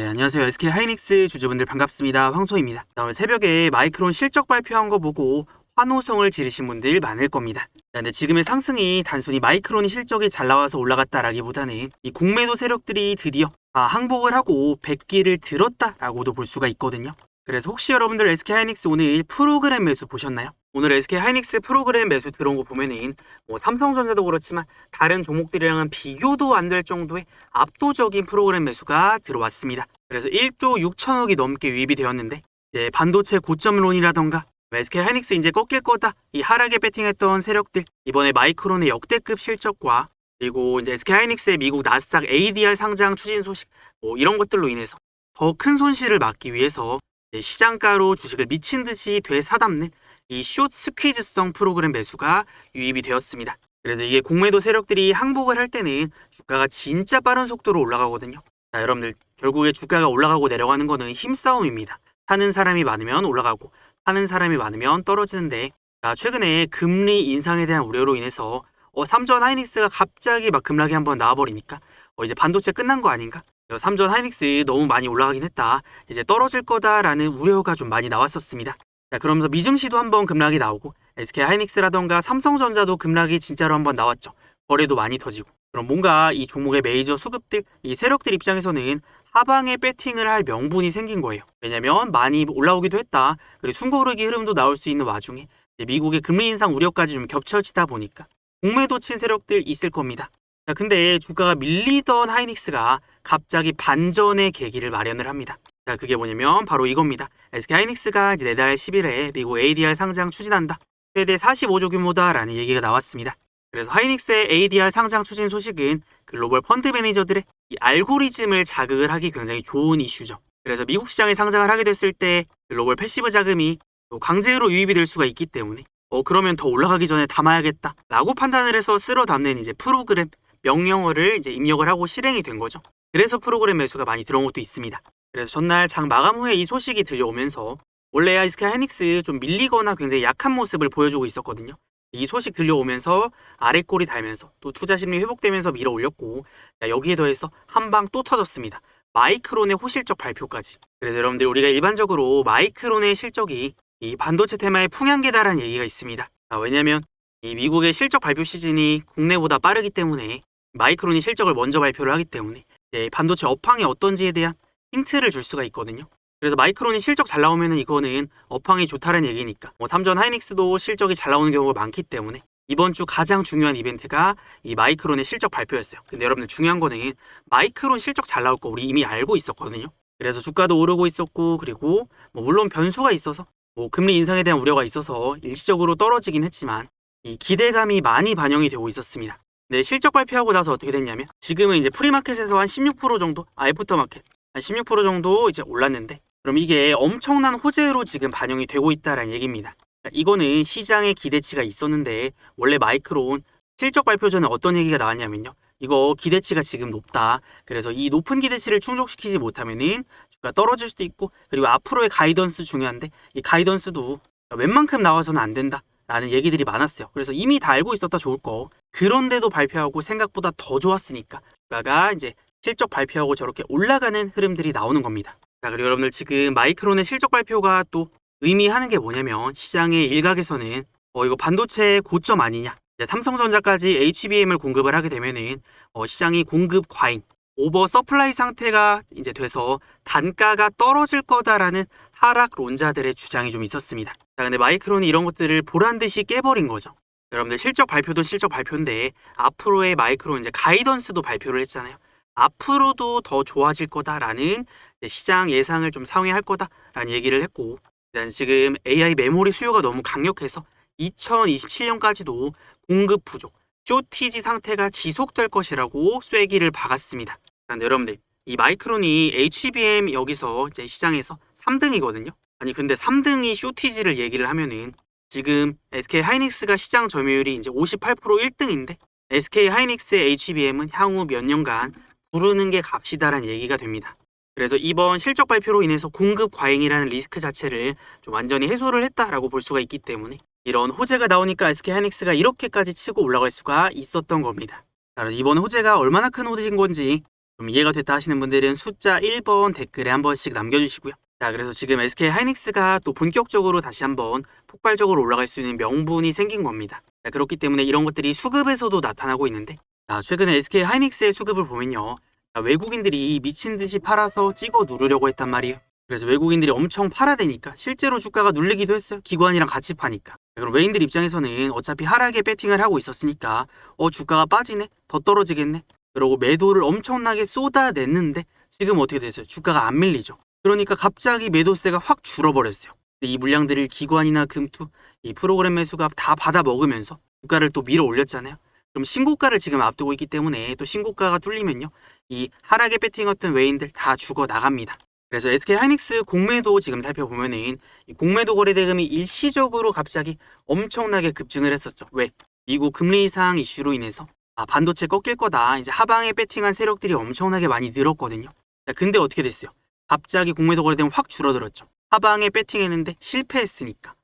안녕하세요. SK 하이닉스 주주분들 반갑습니다. 황소입니다. 오늘 새벽에 마이크론 실적 발표한 거 보고 환호성을 지르신 분들 많을 겁니다. 근데 지금의 상승이 단순히 마이크론이 실적이 잘 나와서 올라갔다라기보다는 이 공매도 세력들이 드디어 항복을 하고 백기를 들었다라고도 볼 수가 있거든요. 그래서 혹시 여러분들 SK 하이닉스 오늘 프로그램 매수 보셨나요? 오늘 SK 하이닉스 프로그램 매수 들어온 거 보면은 삼성전자도 그렇지만 다른 종목들이랑은 비교도 안 될 정도의 압도적인 프로그램 매수가 들어왔습니다. 그래서 1조 6천억이 넘게 유입이 되었는데 이제 반도체 고점론이라던가 SK 하이닉스 이제 꺾일 거다 이 하락에 베팅했던 세력들 이번에 마이크론의 역대급 실적과 그리고 이제 SK 하이닉스의 미국 나스닥 ADR 상장 추진 소식 이런 것들로 인해서 더 큰 손실을 막기 위해서 시장가로 주식을 미친 듯이 되사담는 이 숏 스퀴즈성 프로그램 매수가 유입이 되었습니다. 그래서 이게 공매도 세력들이 항복을 할 때는 주가가 진짜 빠른 속도로 올라가거든요. 자, 여러분들 결국에 주가가 올라가고 내려가는 거는 힘싸움입니다. 사는 사람이 많으면 올라가고 파는 사람이 많으면 떨어지는데 최근에 금리 인상에 대한 우려로 인해서 삼전 하이닉스가 갑자기 막 급락이 한번 나와버리니까 이제 반도체 끝난 거 아닌가? 삼전 하이닉스 너무 많이 올라가긴 했다. 이제 떨어질 거다라는 우려가 좀 많이 나왔었습니다. 자, 그러면서 미증시도 한번 급락이 나오고 SK 하이닉스라던가 삼성전자도 급락이 진짜로 한번 나왔죠. 거래도 많이 터지고. 그럼 뭔가 이 종목의 메이저 수급들, 이 세력들 입장에서는 하방에 배팅을 할 명분이 생긴 거예요. 왜냐면 많이 올라오기도 했다. 그리고 숨고르기 흐름도 나올 수 있는 와중에 미국의 금리 인상 우려까지 좀 겹쳐지다 보니까 공매도 친 세력들 있을 겁니다. 자, 근데 주가가 밀리던 하이닉스가 갑자기 반전의 계기를 마련을 합니다. 자, 그게 뭐냐면 바로 이겁니다. SK 하이닉스가 이제 내달 10일에 미국 ADR 상장 추진한다. 최대 45조 규모다라는 얘기가 나왔습니다. 그래서 하이닉스의 ADR 상장 추진 소식은 글로벌 펀드 매니저들의 이 알고리즘을 자극을 하기 굉장히 좋은 이슈죠. 그래서 미국 시장에 상장을 하게 됐을 때 글로벌 패시브 자금이 또 강제로 유입이 될 수가 있기 때문에 그러면 더 올라가기 전에 담아야겠다 라고 판단을 해서 쓸어 담는 이제 프로그램 명령어를 이제 입력을 하고 실행이 된 거죠. 그래서 프로그램 매수가 많이 들어온 것도 있습니다. 그래서 전날 장 마감 후에 이 소식이 들려오면서 원래 SK 하이닉스 좀 밀리거나 굉장히 약한 모습을 보여주고 있었거든요. 이 소식 들려오면서 아랫골이 달면서 또 투자 심리 회복되면서 밀어 올렸고 여기에 더해서 한 방 또 터졌습니다. 마이크론의 호실적 발표까지. 그래서 여러분들 우리가 일반적으로 마이크론의 실적이 이 반도체 테마의 풍향계다라는 얘기가 있습니다. 왜냐면 이 미국의 실적 발표 시즌이 국내보다 빠르기 때문에 마이크론이 실적을 먼저 발표를 하기 때문에 반도체 업황이 어떤지에 대한 힌트를 줄 수가 있거든요. 그래서 마이크론이 실적 잘 나오면은 이거는 업황이 좋다는 얘기니까 삼전 하이닉스도 실적이 잘 나오는 경우가 많기 때문에 이번 주 가장 중요한 이벤트가 이 마이크론의 실적 발표였어요. 근데 여러분들 중요한 거는 마이크론 실적 잘 나올 거 우리 이미 알고 있었거든요. 그래서 주가도 오르고 있었고 그리고 물론 변수가 있어서 금리 인상에 대한 우려가 있어서 일시적으로 떨어지긴 했지만 이 기대감이 많이 반영이 되고 있었습니다. 네, 실적 발표하고 나서 어떻게 됐냐면 지금은 이제 프리마켓에서 한 16% 정도, 애프터마켓 한 16% 정도 이제 올랐는데 그럼 이게 엄청난 호재로 지금 반영이 되고 있다라는 얘기입니다. 이거는 시장의 기대치가 있었는데 원래 마이크론 실적 발표 전에 어떤 얘기가 나왔냐면요. 이거 기대치가 지금 높다. 그래서 이 높은 기대치를 충족시키지 못하면은 주가 떨어질 수도 있고 그리고 앞으로의 가이던스 중요한데 이 가이던스도 웬만큼 나와서는 안 된다. 라는 얘기들이 많았어요. 그래서 이미 다 알고 있었다 좋을 거. 그런데도 발표하고 생각보다 더 좋았으니까 주가가 이제 실적 발표하고 저렇게 올라가는 흐름들이 나오는 겁니다. 자, 그리고 여러분들 지금 마이크론의 실적 발표가 또 의미하는 게 뭐냐면 시장의 일각에서는 이거 반도체 고점 아니냐. 이제 삼성전자까지 HBM을 공급을 하게 되면은 시장이 공급 과잉, 오버 서플라이 상태가 이제 돼서 단가가 떨어질 거다라는 하락론자들의 주장이 좀 있었습니다. 자, 근데 마이크론이 이런 것들을 보란듯이 깨버린 거죠. 여러분들 실적 발표도 실적 발표인데 앞으로의 마이크론 이제 가이던스도 발표를 했잖아요. 앞으로도 더 좋아질 거다라는 시장 예상을 좀 상회할 거다라는 얘기를 했고 일단 지금 AI 메모리 수요가 너무 강력해서 2027년까지도 공급 부족, 쇼티지 상태가 지속될 것이라고 쐐기를 박았습니다. 그런데 여러분들 이 마이크론이 HBM 여기서 이제 시장에서 3등이거든요. 아니 근데 3등이 쇼티지를 얘기를 하면은 지금 SK 하이닉스가 시장 점유율이 이제 58% 1등인데 SK 하이닉스의 HBM은 향후 몇 년간 부르는 게 값이다라는 얘기가 됩니다. 그래서 이번 실적 발표로 인해서 공급 과잉이라는 리스크 자체를 좀 완전히 해소를 했다라고 볼 수가 있기 때문에 이런 호재가 나오니까 SK 하이닉스가 이렇게까지 치고 올라갈 수가 있었던 겁니다. 이번 호재가 얼마나 큰 호재인 건지 그럼 이해가 됐다 하시는 분들은 숫자 1번 댓글에 한 번씩 남겨주시고요. 자, 그래서 지금 SK 하이닉스가 또 본격적으로 다시 한번 폭발적으로 올라갈 수 있는 명분이 생긴 겁니다. 자, 그렇기 때문에 이런 것들이 수급에서도 나타나고 있는데, 자, 최근에 SK 하이닉스의 수급을 보면요, 자, 외국인들이 미친 듯이 팔아서 찍어 누르려고 했단 말이에요. 그래서 외국인들이 엄청 팔아대니까 실제로 주가가 눌리기도 했어요. 기관이랑 같이 파니까. 자, 그럼 외인들 입장에서는 어차피 하락에 배팅을 하고 있었으니까 주가가 빠지네? 더 떨어지겠네? 그러고 매도를 엄청나게 쏟아냈는데 지금 어떻게 됐어요? 주가가 안 밀리죠. 그러니까 갑자기 매도세가 확 줄어버렸어요. 이 물량들을 기관이나 금투, 이 프로그램 매수가 다 받아 먹으면서 주가를 또 밀어 올렸잖아요. 그럼 신고가를 지금 앞두고 있기 때문에 또 신고가가 뚫리면요, 이 하락에 배팅했던 외인들 다 죽어 나갑니다. 그래서 SK 하이닉스 공매도 지금 살펴보면은 이 공매도 거래 대금이 일시적으로 갑자기 엄청나게 급증을 했었죠. 왜? 미국 금리 인상 이슈로 인해서 반도체 꺾일 거다. 이제 하방에 배팅한 세력들이 엄청나게 많이 늘었거든요. 자, 근데 어떻게 됐어요? 갑자기 공매도 거래 대금 확 줄어들었죠. 하방에 배팅했는데 실패했으니까.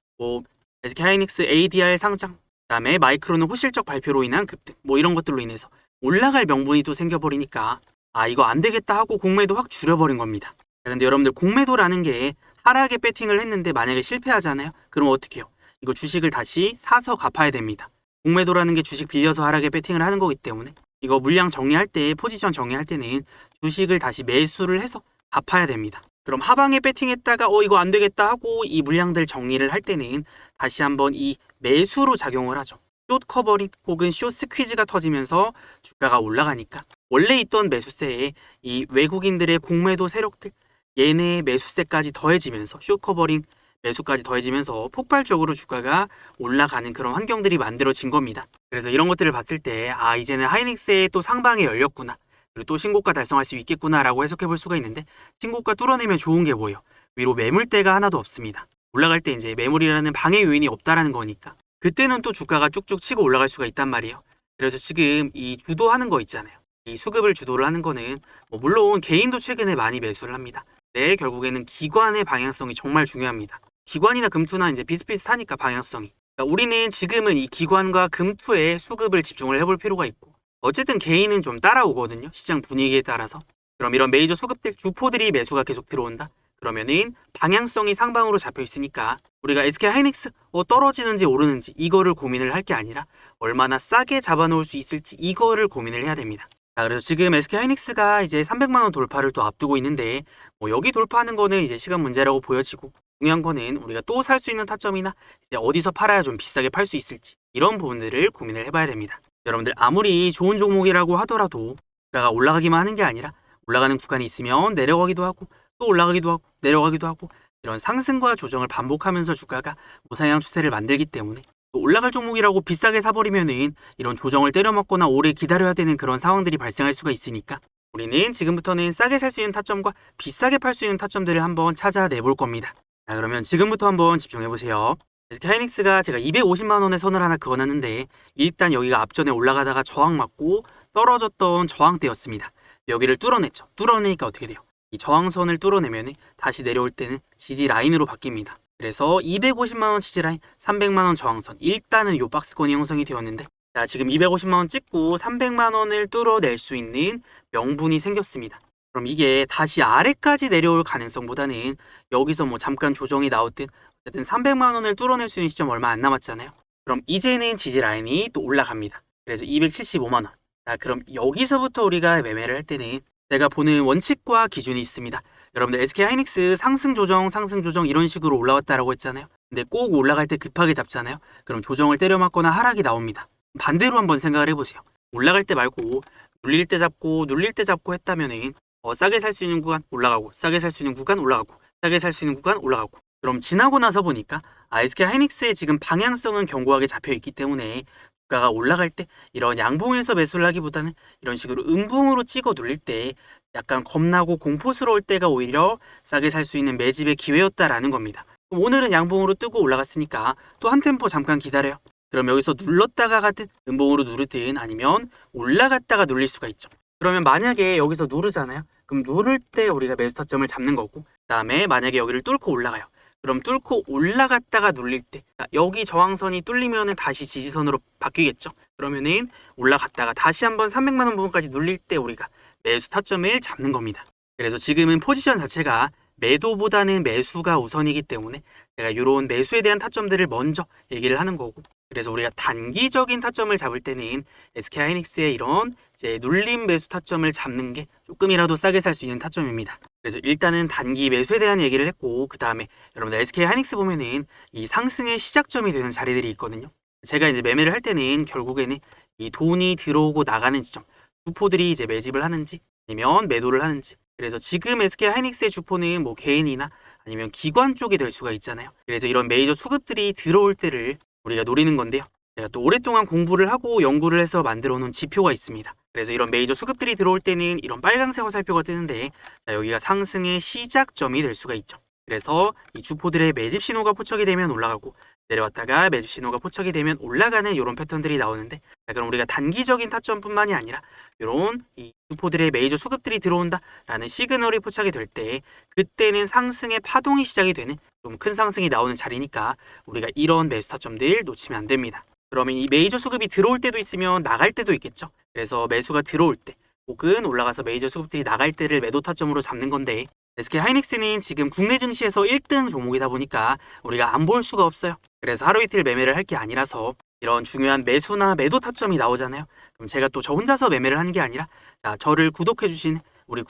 SK 하이닉스 ADR 상장, 그다음에 마이크론은 호실적 발표로 인한 급등, 이런 것들로 인해서 올라갈 명분이 또 생겨버리니까 이거 안 되겠다 하고 공매도 확 줄여버린 겁니다. 근데 여러분들 공매도라는 게 하락에 배팅을 했는데 만약에 실패하잖아요. 그럼 어떻게 해요? 이거 주식을 다시 사서 갚아야 됩니다. 공매도라는 게 주식 빌려서 하락에 배팅을 하는 거기 때문에 이거 물량 정리할 때, 포지션 정리할 때는 주식을 다시 매수를 해서 갚아야 됩니다. 그럼 하방에 배팅했다가 이거 안 되겠다 하고 이 물량들 정리를 할 때는 다시 한번 이 매수로 작용을 하죠. 숏 커버링 혹은 숏 스퀴즈가 터지면서 주가가 올라가니까 원래 있던 매수세에 이 외국인들의 공매도 세력들, 얘네의 매수세까지 더해지면서 숏 커버링 매수까지 더해지면서 폭발적으로 주가가 올라가는 그런 환경들이 만들어진 겁니다. 그래서 이런 것들을 봤을 때 이제는 하이닉스의 또 상방이 열렸구나, 그리고 또 신고가 달성할 수 있겠구나 라고 해석해 볼 수가 있는데, 신고가 뚫어내면 좋은 게 뭐예요? 위로 매물대가 하나도 없습니다. 올라갈 때 이제 매물이라는 방해 요인이 없다라는 거니까 그때는 또 주가가 쭉쭉 치고 올라갈 수가 있단 말이에요. 그래서 지금 이 주도하는 거 있잖아요. 이 수급을 주도를 하는 거는 물론 개인도 최근에 많이 매수를 합니다. 네, 결국에는 기관의 방향성이 정말 중요합니다. 기관이나 금투나 이제 비슷비슷하니까 방향성이. 그러니까 우리는 지금은 이 기관과 금투에 수급을 집중을 해볼 필요가 있고, 어쨌든 개인은 좀 따라오거든요. 시장 분위기에 따라서. 그럼 이런 메이저 수급들, 주포들이 매수가 계속 들어온다? 그러면은 방향성이 상방으로 잡혀 있으니까 우리가 SK 하이닉스 떨어지는지 오르는지 이거를 고민을 할 게 아니라 얼마나 싸게 잡아놓을 수 있을지 이거를 고민을 해야 됩니다. 자, 그래서 지금 SK 하이닉스가 이제 300만 원 돌파를 또 앞두고 있는데 여기 돌파하는 거는 이제 시간 문제라고 보여지고, 중요한 거는 우리가 또 살 수 있는 타점이나 이제 어디서 팔아야 좀 비싸게 팔 수 있을지 이런 부분들을 고민을 해봐야 됩니다. 여러분들 아무리 좋은 종목이라고 하더라도 주가가 올라가기만 하는 게 아니라 올라가는 구간이 있으면 내려가기도 하고 또 올라가기도 하고 내려가기도 하고, 이런 상승과 조정을 반복하면서 주가가 우상향 추세를 만들기 때문에 또 올라갈 종목이라고 비싸게 사버리면은 이런 조정을 때려먹거나 오래 기다려야 되는 그런 상황들이 발생할 수가 있으니까 우리는 지금부터는 싸게 살 수 있는 타점과 비싸게 팔 수 있는 타점들을 한번 찾아내볼 겁니다. 자, 그러면 지금부터 한번 집중해보세요. SK 하이닉스가 제가 250만 원의 선을 하나 그어놨는데 일단 여기가 앞전에 올라가다가 저항 맞고 떨어졌던 저항대였습니다. 여기를 뚫어냈죠. 뚫어내니까 어떻게 돼요? 이 저항선을 뚫어내면 다시 내려올 때는 지지 라인으로 바뀝니다. 그래서 250만원 지지 라인, 300만원 저항선, 일단은 요 박스권이 형성이 되었는데, 자, 지금 250만원 찍고 300만원을 뚫어낼 수 있는 명분이 생겼습니다. 그럼 이게 다시 아래까지 내려올 가능성보다는 여기서 잠깐 조정이 나왔든 어쨌든 300만원을 뚫어낼 수 있는 시점 얼마 안 남았잖아요. 그럼 이제는 지지 라인이 또 올라갑니다. 그래서 275만원. 자, 그럼 여기서부터 우리가 매매를 할 때는 제가 보는 원칙과 기준이 있습니다. 여러분들 SK 하이닉스 상승 조정 이런 식으로 올라왔다라고 했잖아요. 근데 꼭 올라갈 때 급하게 잡잖아요. 그럼 조정을 때려맞거나 하락이 나옵니다. 반대로 한번 생각을 해보세요. 올라갈 때 말고 눌릴 때 잡고 했다면은 싸게 살 수 있는 구간 올라가고, 싸게 살 수 있는 구간 올라가고, 싸게 살 수 있는 구간 올라가고. 그럼 지나고 나서 보니까 SK 하이닉스의 지금 방향성은 견고하게 잡혀 있기 때문에 주가가 올라갈 때 이런 양봉에서 매수를 하기보다는 이런 식으로 음봉으로 찍어 눌릴 때 약간 겁나고 공포스러울 때가 오히려 싸게 살 수 있는 매집의 기회였다라는 겁니다. 오늘은 양봉으로 뜨고 올라갔으니까 또 한 템포 잠깐 기다려요. 그럼 여기서 눌렀다가 가든 음봉으로 누르든 아니면 올라갔다가 눌릴 수가 있죠. 그러면 만약에 여기서 누르잖아요. 그럼 누를 때 우리가 매수 타점을 잡는 거고, 그 다음에 만약에 여기를 뚫고 올라가요. 그럼 뚫고 올라갔다가 눌릴 때 여기 저항선이 뚫리면은 다시 지지선으로 바뀌겠죠. 그러면은 올라갔다가 다시 한번 300만 원 부분까지 눌릴 때 우리가 매수 타점을 잡는 겁니다. 그래서 지금은 포지션 자체가 매도보다는 매수가 우선이기 때문에 제가 이런 매수에 대한 타점들을 먼저 얘기를 하는 거고, 그래서 우리가 단기적인 타점을 잡을 때는 SK하이닉스의 이런 이제 눌림 매수 타점을 잡는 게 조금이라도 싸게 살 수 있는 타점입니다. 그래서 일단은 단기 매수에 대한 얘기를 했고, 그 다음에 여러분들 SK하이닉스 보면은 이 상승의 시작점이 되는 자리들이 있거든요. 제가 이제 매매를 할 때는 결국에는 이 돈이 들어오고 나가는 지점, 주포들이 이제 매집을 하는지 아니면 매도를 하는지. 그래서 지금 SK하이닉스의 주포는 뭐 개인이나 아니면 기관 쪽이 될 수가 있잖아요. 그래서 이런 메이저 수급들이 들어올 때를 우리가 노리는 건데요. 제가 또 오랫동안 공부를 하고 연구를 해서 만들어 놓은 지표가 있습니다. 그래서 이런 메이저 수급들이 들어올 때는 이런 빨강색 화살표가 뜨는데, 자, 여기가 상승의 시작점이 될 수가 있죠. 그래서 이 주포들의 매집 신호가 포착이 되면 올라가고, 내려왔다가 매집 신호가 포착이 되면 올라가는 이런 패턴들이 나오는데, 자, 그럼 우리가 단기적인 타점뿐만이 아니라 이런 이 주포들의 메이저 수급들이 들어온다라는 시그널이 포착이 될 때, 그때는 상승의 파동이 시작이 되는 좀 큰 상승이 나오는 자리니까 우리가 이런 매수 타점들 놓치면 안 됩니다. 그러면 이 메이저 수급이 들어올 때도 있으면 나갈 때도 있겠죠. 그래서 매수가 들어올 때 혹은 올라가서 메이저 수급들이 나갈 때를 매도 타점으로 잡는 건데, SK하이닉스는 지금 국내 증시에서 1등 종목이다 보니까 우리가 안 볼 수가 없어요. 그래서 하루 이틀 매매를 할 게 아니라서 이런 중요한 매수나 매도 타점이 나오잖아요. 그럼 제가 또 저 혼자서 매매를 하는 게 아니라, 자, 저를 구독해 주신 우리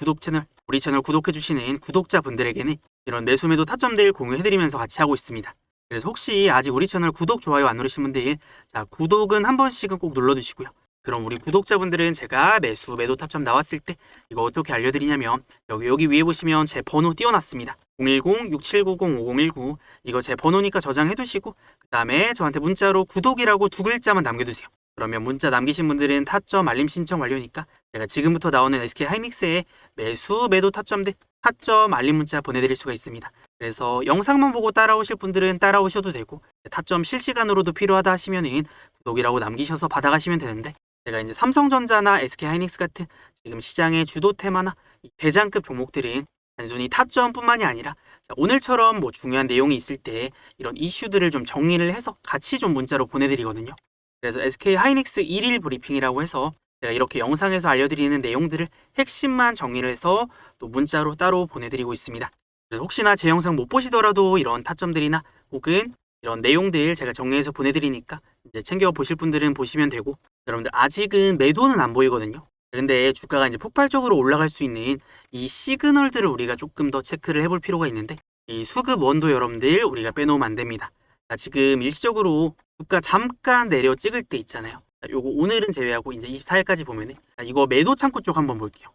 채널 구독해 주시는 구독자분들에게는 이런 매수 매도 타점들 공유해드리면서 같이 하고 있습니다. 그래서 혹시 아직 우리 채널 구독, 좋아요 안 누르신 분들, 자, 구독은 한 번씩은 꼭 눌러주시고요. 그럼 우리 구독자분들은 제가 매수, 매도 타점 나왔을 때 이거 어떻게 알려드리냐면, 여기 위에 보시면 제 번호 띄워놨습니다. 010-6790-5019, 이거 제 번호니까 저장해두시고, 그 다음에 저한테 문자로 구독이라고 2글자만 남겨두세요. 그러면 문자 남기신 분들은 타점 알림 신청 완료니까 제가 지금부터 나오는 SK하이닉스의 매수, 매도 타점들 타점 알림 문자 보내드릴 수가 있습니다. 그래서 영상만 보고 따라오실 분들은 따라오셔도 되고, 타점 실시간으로도 필요하다 하시면은 구독이라고 남기셔서 받아가시면 되는데, 제가 이제 삼성전자나 SK하이닉스 같은 지금 시장의 주도 테마나 대장급 종목들은 단순히 타점뿐만이 아니라, 자, 오늘처럼 뭐 중요한 내용이 있을 때 이런 이슈들을 좀 정리를 해서 같이 좀 문자로 보내드리거든요. 그래서 SK하이닉스 1일 브리핑이라고 해서 제가 이렇게 영상에서 알려드리는 내용들을 핵심만 정리를 해서 또 문자로 따로 보내드리고 있습니다. 그래서 혹시나 제 영상 못 보시더라도 이런 타점들이나 혹은 이런 내용들 제가 정리해서 보내드리니까 이제 챙겨 보실 분들은 보시면 되고, 여러분들 아직은 매도는 안 보이거든요. 근데 주가가 이제 폭발적으로 올라갈 수 있는 이 시그널들을 우리가 조금 더 체크를 해볼 필요가 있는데, 이 수급 원도 여러분들 우리가 빼놓으면 안 됩니다. 자, 지금 일시적으로 주가 잠깐 내려 찍을 때 있잖아요. 자, 요거 오늘은 제외하고 이제 24일까지 보면은, 자, 이거 매도 창구 쪽 한번 볼게요.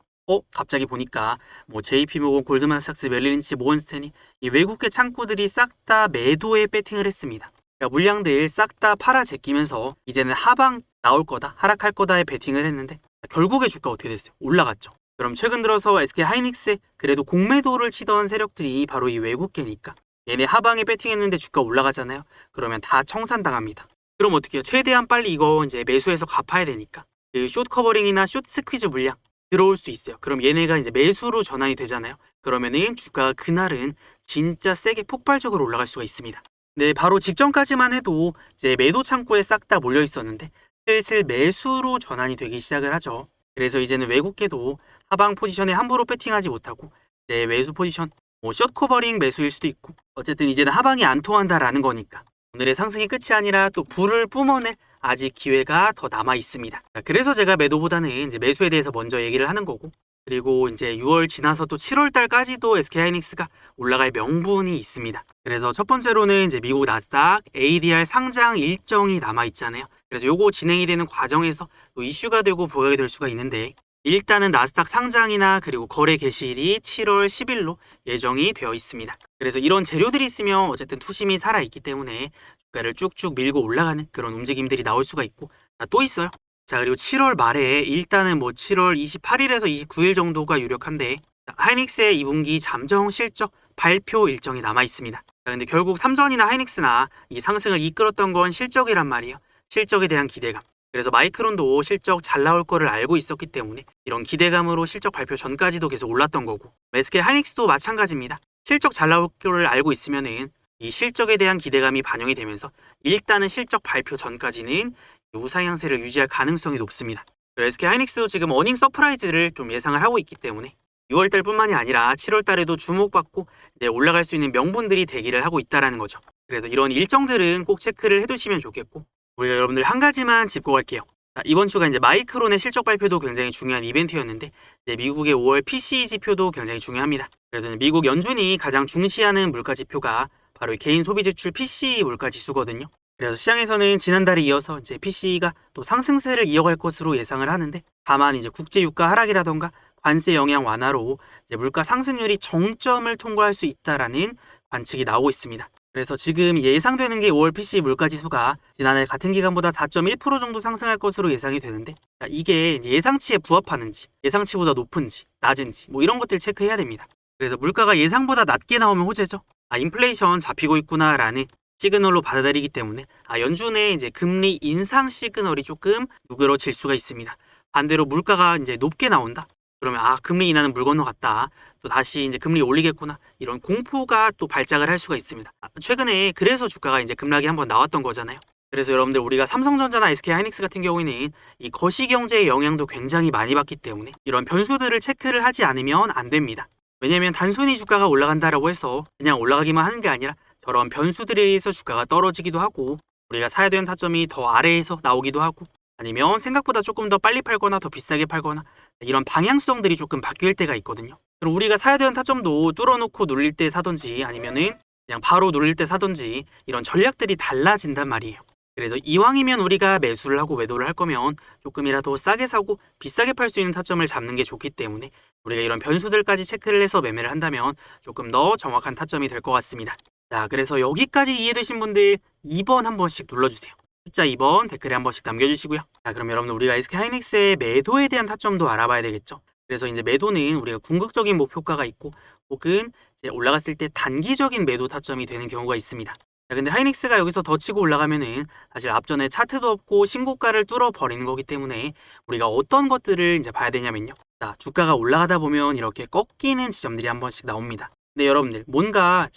갑자기 보니까 뭐 JP모건, 골드만삭스, 멜린치, 모건스탠이 이 외국계 창구들이 싹 다 매도에 배팅을 했습니다. 그러니까 물량들 싹 다 팔아 제끼면서 이제는 하방 나올 거다, 하락할 거다에 배팅을 했는데, 결국에 주가 어떻게 됐어요? 올라갔죠. 그럼 최근 들어서 SK하이닉스에 그래도 공매도를 치던 세력들이 바로 이 외국계니까 얘네 하방에 배팅했는데 주가 올라가잖아요. 그러면 다 청산당합니다. 그럼 어떻게 해요? 최대한 빨리 이거 이제 매수해서 갚아야 되니까 그 숏 커버링이나 숏 스퀴즈 물량 들어올 수 있어요. 그럼 얘네가 이제 매수로 전환이 되잖아요. 그러면은 주가가 그날은 진짜 세게 폭발적으로 올라갈 수가 있습니다. 네, 바로 직전까지만 해도 이제 매도 창구에 싹 다 몰려 있었는데 슬슬 매수로 전환이 되기 시작을 하죠. 그래서 이제는 외국계도 하방 포지션에 함부로 배팅하지 못하고 이제 매수 포지션, 뭐 숏 커버링 매수일 수도 있고, 어쨌든 이제는 하방이 안 통한다라는 거니까 오늘의 상승이 끝이 아니라 또 불을 뿜어낼 아직 기회가 더 남아 있습니다. 그래서 제가 매도보다는 이제 매수에 대해서 먼저 얘기를 하는 거고, 그리고 이제 6월 지나서 또 7월 달까지도 SK하이닉스가 올라갈 명분이 있습니다. 그래서 첫 번째로는 이제 미국 나스닥 ADR 상장 일정이 남아 있잖아요. 그래서 요거 진행이 되는 과정에서 또 이슈가 되고 부각이 될 수가 있는데, 일단은 나스닥 상장이나 그리고 거래 개시일이 7월 10일로 예정이 되어 있습니다. 그래서 이런 재료들이 있으면 어쨌든 투심이 살아있기 때문에 주가를 쭉쭉 밀고 올라가는 그런 움직임들이 나올 수가 있고, 또 있어요. 자, 그리고 7월 말에 일단은 뭐 7월 28일에서 29일 정도가 유력한데, 하이닉스의 2분기 잠정 실적 발표 일정이 남아 있습니다. 자, 근데 결국 삼전이나 하이닉스나 이 상승을 이끌었던 건 실적이란 말이에요. 실적에 대한 기대감. 그래서 마이크론도 실적 잘 나올 거를 알고 있었기 때문에 이런 기대감으로 실적 발표 전까지도 계속 올랐던 거고, SK 하이닉스도 마찬가지입니다. 실적 잘 나올 거를 알고 있으면은 이 실적에 대한 기대감이 반영이 되면서 일단은 실적 발표 전까지는 우상향세를 유지할 가능성이 높습니다. SK하이닉스도 지금 어닝 서프라이즈를 좀 예상을 하고 있기 때문에 6월달뿐만이 아니라 7월달에도 주목받고 이제 올라갈 수 있는 명분들이 대기를 하고 있다라는 거죠. 그래서 이런 일정들은 꼭 체크를 해두시면 좋겠고, 우리가 여러분들 한 가지만 짚고 갈게요. 자, 이번 주가 이제 마이크론의 실적 발표도 굉장히 중요한 이벤트였는데, 이제 미국의 5월 PCE 지표도 굉장히 중요합니다. 그래서 미국 연준이 가장 중시하는 물가 지표가 바로 개인 소비 지출 PCE 물가 지수거든요. 그래서 시장에서는 지난달에 이어서 이제 PCE가 또 상승세를 이어갈 것으로 예상을 하는데, 다만 이제 국제 유가 하락이라던가 관세 영향 완화로 이제 물가 상승률이 정점을 통과할 수 있다라는 관측이 나오고 있습니다. 그래서 지금 예상되는 게 5월 PCE 물가 지수가 지난해 같은 기간보다 4.1% 정도 상승할 것으로 예상이 되는데, 이게 이제 예상치에 부합하는지, 예상치보다 높은지, 낮은지 뭐 이런 것들 체크해야 됩니다. 그래서 물가가 예상보다 낮게 나오면 호재죠. 인플레이션 잡히고 있구나라는 시그널로 받아들이기 때문에 연준의 이제 금리 인상 시그널이 조금 누그러질 수가 있습니다. 반대로 물가가 이제 높게 나온다. 그러면 금리 인하는 물 건너갔다. 또 다시 이제 금리 올리겠구나. 이런 공포가 또 발작을 할 수가 있습니다. 최근에 그래서 주가가 이제 급락이 한번 나왔던 거잖아요. 그래서 여러분들 우리가 삼성전자나 SK하이닉스 같은 경우에는 이 거시경제의 영향도 굉장히 많이 받기 때문에 이런 변수들을 체크를 하지 않으면 안 됩니다. 왜냐면 단순히 주가가 올라간다라고 해서 그냥 올라가기만 하는 게 아니라 저런 변수들에 의해서 주가가 떨어지기도 하고, 우리가 사야 되는 타점이 더 아래에서 나오기도 하고, 아니면 생각보다 조금 더 빨리 팔거나 더 비싸게 팔거나 이런 방향성들이 조금 바뀔 때가 있거든요. 그럼 우리가 사야 되는 타점도 뚫어놓고 눌릴 때 사든지 아니면은 그냥 바로 눌릴 때 사든지 이런 전략들이 달라진단 말이에요. 그래서 이왕이면 우리가 매수를 하고 매도를 할 거면 조금이라도 싸게 사고 비싸게 팔 수 있는 타점을 잡는 게 좋기 때문에 우리가 이런 변수들까지 체크를 해서 매매를 한다면 조금 더 정확한 타점이 될 것 같습니다. 자, 그래서 여기까지 이해되신 분들 2번 한 번씩 눌러주세요. 숫자 2번 댓글에 한 번씩 남겨주시고요. 자, 그럼 여러분 우리가 SK하이닉스의 매도에 대한 타점도 알아봐야 되겠죠. 그래서 이제 매도는 우리가 궁극적인 목표가가 있고 혹은 이제 올라갔을 때 단기적인 매도 타점이 되는 경우가 있습니다. 자, 근데 하이닉스가 여기서 더 치고 올라가면은 사실 앞전에 차트도 없고 신고가를 뚫어 버리는 거기 때문에 우리가 어떤 것들을 이제 봐야 되냐면요. 자, 주가가 올라가다 보면 이렇게 꺾이는 지점들이 한 번씩 나옵니다. 근데 여러분들 뭔가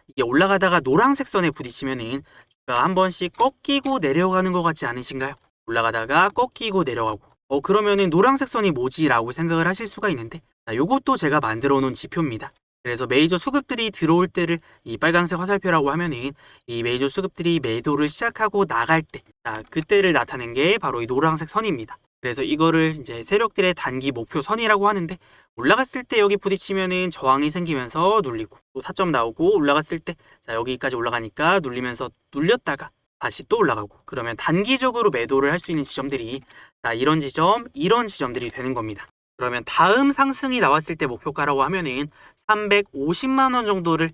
이게 올라가다가 노란색 선에 부딪히면은 주가가 한 번씩 꺾이고 내려가는 것 같지 않으신가요? 올라가다가 꺾이고 내려가고 그러면은 노란색 선이 뭐지? 라고 생각을 하실 수가 있는데, 요것도 제가 만들어 놓은 지표입니다. 그래서 메이저 수급들이 들어올 때를 이 빨간색 화살표라고 하면은 이 메이저 수급들이 매도를 시작하고 나갈 때, 그때를 나타낸 게 바로 이 노란색 선입니다. 그래서 이거를 이제 세력들의 단기 목표 선이라고 하는데, 올라갔을 때 여기 부딪히면은 저항이 생기면서 눌리고 또 타점 나오고, 올라갔을 때 여기까지 올라가니까 눌리면서 눌렸다가 다시 또 올라가고, 그러면 단기적으로 매도를 할 수 있는 지점들이 이런 지점, 이런 지점들이 되는 겁니다. 그러면 다음 상승이 나왔을 때 목표가라고 하면은 350만 원 정도를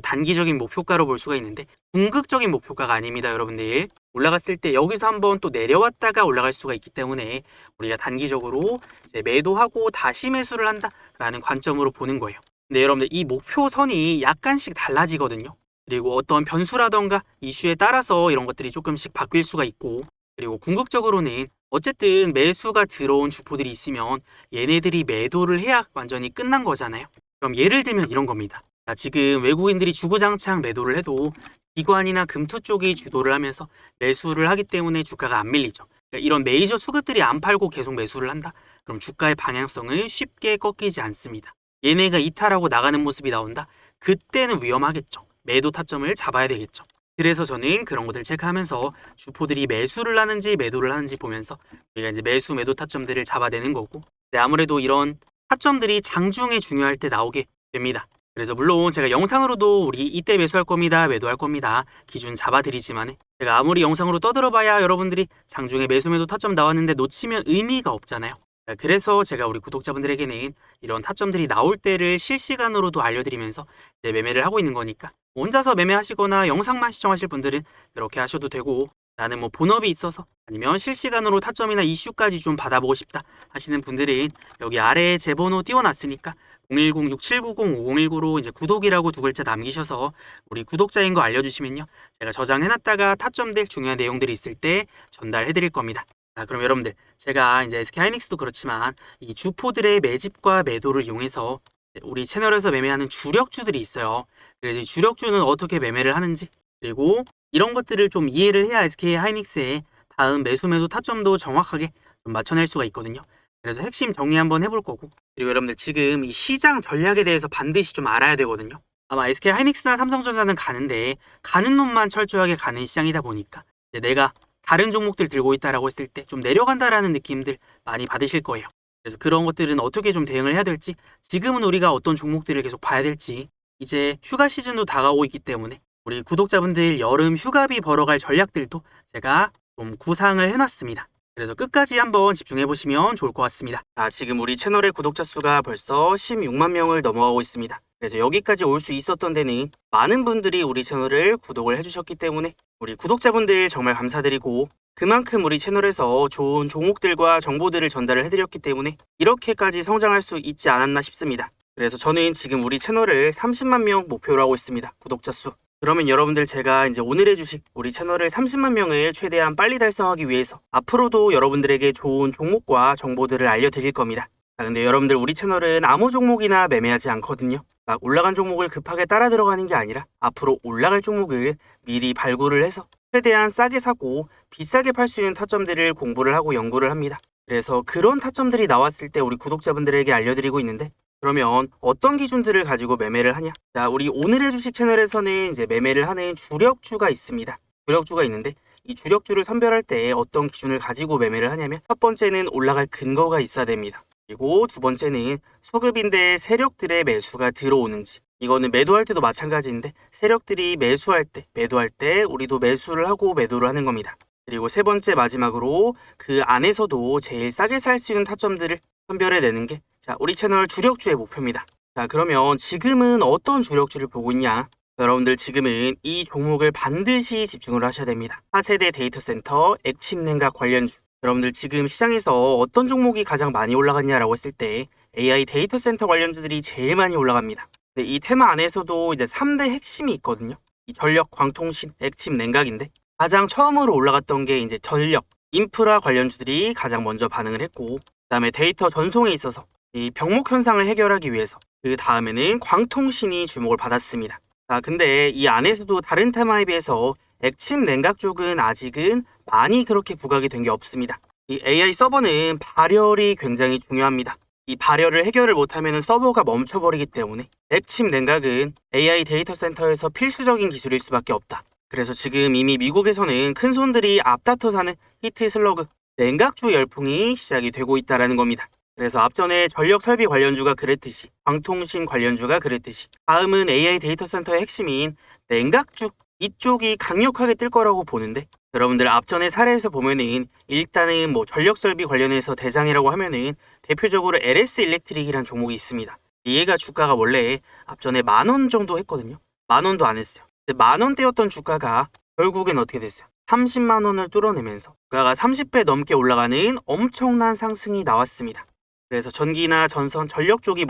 단기적인 목표가로 볼 수가 있는데, 궁극적인 목표가가 아닙니다, 여러분들. 올라갔을 때 여기서 한번 또 내려왔다가 올라갈 수가 있기 때문에 우리가 단기적으로 이제 매도하고 다시 매수를 한다라는 관점으로 보는 거예요. 근데 여러분들 이 목표선이 약간씩 달라지거든요. 그리고 어떤 변수라던가 이슈에 따라서 이런 것들이 조금씩 바뀔 수가 있고, 그리고 궁극적으로는 어쨌든 매수가 들어온 주포들이 있으면 얘네들이 매도를 해야 완전히 끝난 거잖아요. 그럼 예를 들면 이런 겁니다. 지금 외국인들이 주구장창 매도를 해도 기관이나 금투 쪽이 주도를 하면서 매수를 하기 때문에 주가가 안 밀리죠. 그러니까 이런 메이저 수급들이 안 팔고 계속 매수를 한다? 그럼 주가의 방향성을 쉽게 꺾이지 않습니다. 얘네가 이탈하고 나가는 모습이 나온다? 그때는 위험하겠죠. 매도 타점을 잡아야 되겠죠. 그래서 저는 그런 것들 체크하면서 주포들이 매수를 하는지 매도를 하는지 보면서 우리가 이제 매수 매도 타점들을 잡아내는 거고, 아무래도 이런 타점들이 장중에 중요할 때 나오게 됩니다. 그래서 물론 제가 영상으로도 우리 이때 매수할 겁니다, 매도할 겁니다 기준 잡아드리지만, 제가 아무리 영상으로 떠들어봐야 여러분들이 장중에 매수 매도 타점 나왔는데 놓치면 의미가 없잖아요. 그래서 제가 우리 구독자분들에게는 이런 타점들이 나올 때를 실시간으로도 알려드리면서 매매를 하고 있는 거니까, 혼자서 매매하시거나 영상만 시청하실 분들은 그렇게 하셔도 되고, 나는 뭐 본업이 있어서 아니면 실시간으로 타점이나 이슈까지 좀 받아보고 싶다 하시는 분들은 여기 아래에 제 번호 띄워놨으니까 010-6790-5019로 이제 구독이라고 2글자 남기셔서 우리 구독자인 거 알려주시면요, 제가 저장해놨다가 타점들 중요한 내용들이 있을 때 전달해드릴 겁니다. 그럼 여러분들, 제가 이제 SK하이닉스도 그렇지만 이 주포들의 매집과 매도를 이용해서 우리 채널에서 매매하는 주력주들이 있어요. 그래서 이 주력주는 어떻게 매매를 하는지, 그리고 이런 것들을 좀 이해를 해야 SK 하이닉스의 다음 매수 매도 타점도 정확하게 좀 맞춰낼 수가 있거든요. 그래서 핵심 정리 한번 해볼 거고, 그리고 여러분들 지금 이 시장 전략에 대해서 반드시 좀 알아야 되거든요. 아마 SK 하이닉스나 삼성전자는 가는데 가는 놈만 철저하게 가는 시장이다 보니까 이제 내가 다른 종목들 들고 있다라고 했을 때 좀 내려간다라는 느낌들 많이 받으실 거예요. 그래서 그런 것들은 어떻게 좀 대응을 해야 될지, 지금은 우리가 어떤 종목들을 계속 봐야 될지, 이제 휴가 시즌도 다가오고 있기 때문에 우리 구독자분들 여름 휴가비 벌어갈 전략들도 제가 좀 구상을 해놨습니다. 그래서 끝까지 한번 집중해 보시면 좋을 것 같습니다. 자, 지금 우리 채널의 구독자 수가 벌써 16만 명을 넘어가고 있습니다. 그래서 여기까지 올 수 있었던 데는 많은 분들이 우리 채널을 구독을 해주셨기 때문에 우리 구독자분들 정말 감사드리고, 그만큼 우리 채널에서 좋은 종목들과 정보들을 전달을 해드렸기 때문에 이렇게까지 성장할 수 있지 않았나 싶습니다. 그래서 저는 지금 우리 채널을 30만 명 목표로 하고 있습니다. 구독자 수. 그러면 여러분들, 제가 이제 오늘의 주식 우리 채널을 30만 명을 최대한 빨리 달성하기 위해서 앞으로도 여러분들에게 좋은 종목과 정보들을 알려드릴 겁니다. 자, 근데 여러분들, 우리 채널은 아무 종목이나 매매하지 않거든요. 막 올라간 종목을 급하게 따라 들어가는 게 아니라 앞으로 올라갈 종목을 미리 발굴을 해서 최대한 싸게 사고 비싸게 팔 수 있는 타점들을 공부를 하고 연구를 합니다. 그래서 그런 타점들이 나왔을 때 우리 구독자분들에게 알려드리고 있는데, 그러면 어떤 기준들을 가지고 매매를 하냐? 자, 우리 오늘의 주식 채널에서는 이제 매매를 하는 주력주가 있습니다. 주력주가 있는데, 이 주력주를 선별할 때 어떤 기준을 가지고 매매를 하냐면, 첫 번째는 올라갈 근거가 있어야 됩니다. 그리고 두 번째는 소급인데 세력들의 매수가 들어오는지, 이거는 매도할 때도 마찬가지인데 세력들이 매수할 때, 매도할 때 우리도 매수를 하고 매도를 하는 겁니다. 그리고 세 번째, 마지막으로 그 안에서도 제일 싸게 살 수 있는 타점들을 선별해내는 게 우리 채널 주력주의 목표입니다. 자, 그러면 지금은 어떤 주력주를 보고 있냐? 여러분들, 지금은 이 종목을 반드시 집중을 하셔야 됩니다. 차세대 데이터 센터, 액침 냉각 관련주. 여러분들, 지금 시장에서 어떤 종목이 가장 많이 올라갔냐라고 했을 때 AI 데이터 센터 관련주들이 제일 많이 올라갑니다. 근데 이 테마 안에서도 이제 3대 핵심이 있거든요. 이 전력, 광통신, 액침 냉각인데, 가장 처음으로 올라갔던 게 이제 전력, 인프라 관련주들이 가장 먼저 반응을 했고, 그다음에 데이터 전송에 있어서 이 병목 현상을 해결하기 위해서 그 다음에는 광통신이 주목을 받았습니다. 자, 근데 이 안에서도 다른 테마에 비해서 액침 냉각 쪽은 아직은 많이 그렇게 부각이 된 게 없습니다. 이 AI 서버는 발열이 굉장히 중요합니다. 이 발열을 해결을 못하면 서버가 멈춰버리기 때문에 액침 냉각은 AI 데이터 센터에서 필수적인 기술일 수밖에 없다. 그래서 지금 이미 미국에서는 큰 손들이 앞다퉈 사는 히트 슬러그 냉각주 열풍이 시작이 되고 있다는 겁니다. 그래서 앞전에 전력 설비 관련주가 그랬듯이, 광통신 관련주가 그랬듯이, 다음은 AI 데이터 센터의 핵심인 냉각주, 이쪽이 강력하게 뜰 거라고 보는데, 여러분들 앞전에 사례에서 보면은 일단은 뭐 전력 설비 관련해서 대장이라고 하면은 대표적으로 LS 일렉트릭이라는 종목이 있습니다. 얘가 주가가 원래 앞전에 10,000원 정도 했거든요. 10,000원도 안 했어요. 근데 10,000원대였던 주가가 결국엔 어떻게 됐어요? 30만 원을 뚫어내면서 주가가 30배 넘게 올라가는 엄청난 상승이 나왔습니다. 그래서 전기나 전선, 전력 쪽이